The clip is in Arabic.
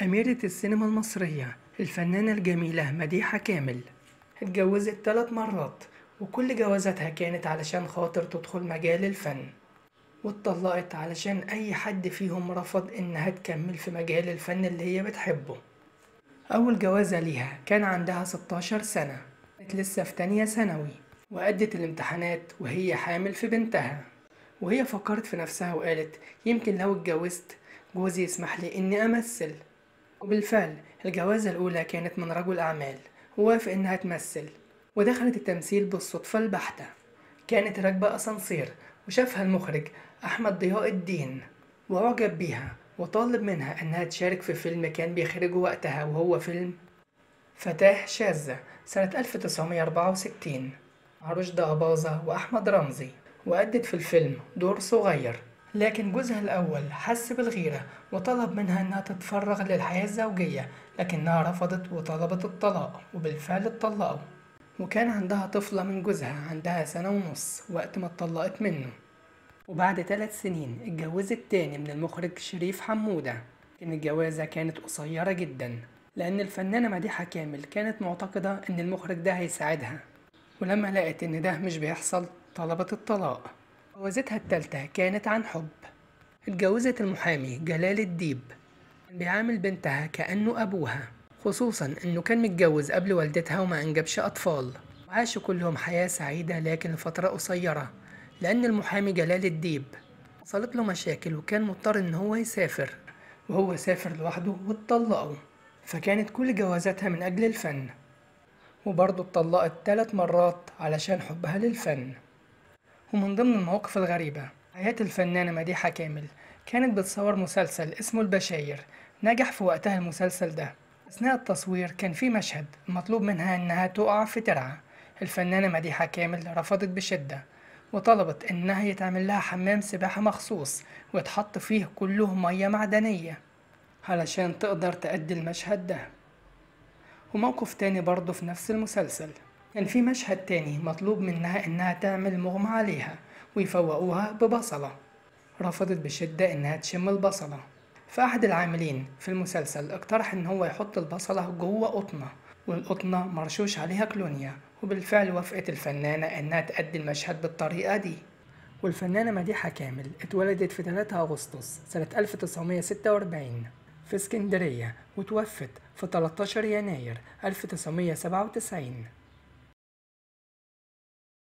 أميرة السينما المصرية الفنانة الجميلة مديحة كامل اتجوزت 3 مرات، وكل جوازاتها كانت علشان خاطر تدخل مجال الفن، واتطلقت علشان أي حد فيهم رفض إنها تكمل في مجال الفن اللي هي بتحبه. أول جوازة ليها كان عندها 16 سنة، كانت لسه في تانية ثانوي، وأدت الامتحانات وهي حامل في بنتها، وهي فكرت في نفسها وقالت يمكن لو اتجوزت جوزي يسمح لي إني أمثل. وبالفعل الجوازة الأولى كانت من رجل أعمال ووافق إنها تمثل، ودخلت التمثيل بالصدفة البحتة. كانت راكبة أسانسير وشافها المخرج أحمد ضياء الدين وأعجب بيها وطالب منها إنها تشارك في فيلم كان بيخرجه وقتها، وهو فيلم فتاة شاذة سنة 1964 مع رشدي أباظة وأحمد رمزي، وأدت في الفيلم دور صغير. لكن جوزها الأول حس بالغيرة وطلب منها إنها تتفرغ للحياة الزوجية، لكنها رفضت وطلبت الطلاق، وبالفعل اتطلقوا. وكان عندها طفلة من جوزها عندها 1.5 سنة وقت ما اتطلقت منه. وبعد 3 سنين اتجوزت تاني من المخرج شريف حمودة. لكن الجوازة كانت قصيرة جدا، لأن الفنانة مديحة كامل كانت معتقدة إن المخرج ده هيساعدها، ولما لقت إن ده مش بيحصل طلبت الطلاق. جوازتها التالتة كانت عن حب. اتجوزت المحامي جلال الديب، كان بيعامل بنتها كأنه أبوها، خصوصا إنه كان متجوز قبل والدتها وما أنجبش أطفال. وعاشوا كلهم حياة سعيدة لكن لفترة قصيرة، لأن المحامي جلال الديب حصلت له مشاكل وكان مضطر إن هو يسافر، وهو سافر لوحده واتطلقوا. فكانت كل جوازاتها من أجل الفن، وبرضه اتطلقت 3 مرات علشان حبها للفن. ومن ضمن المواقف الغريبة حياة الفنانة مديحة كامل، كانت بتصور مسلسل اسمه البشاير، نجح في وقتها المسلسل ده. أثناء التصوير كان في مشهد مطلوب منها إنها تقع في ترعة. الفنانة مديحة كامل رفضت بشدة، وطلبت إنها يتعمل لها حمام سباحة مخصوص ويتحط فيه كله مياه معدنية علشان تقدر تأدي المشهد ده. وموقف تاني برضه في نفس المسلسل، كان في مشهد تاني مطلوب منها إنها تعمل مغمى عليها ويفوقوها ببصلة، رفضت بشدة إنها تشم البصلة. فأحد العاملين في المسلسل اقترح إن هو يحط البصلة جوه قطنة، والقطنة مرشوش عليها كلونيا، وبالفعل وافقت الفنانة إنها تأدي المشهد بالطريقة دي. والفنانة مديحة كامل اتولدت في 3 أغسطس سنة 1946 في اسكندرية، وتوفت في 13 يناير 1997.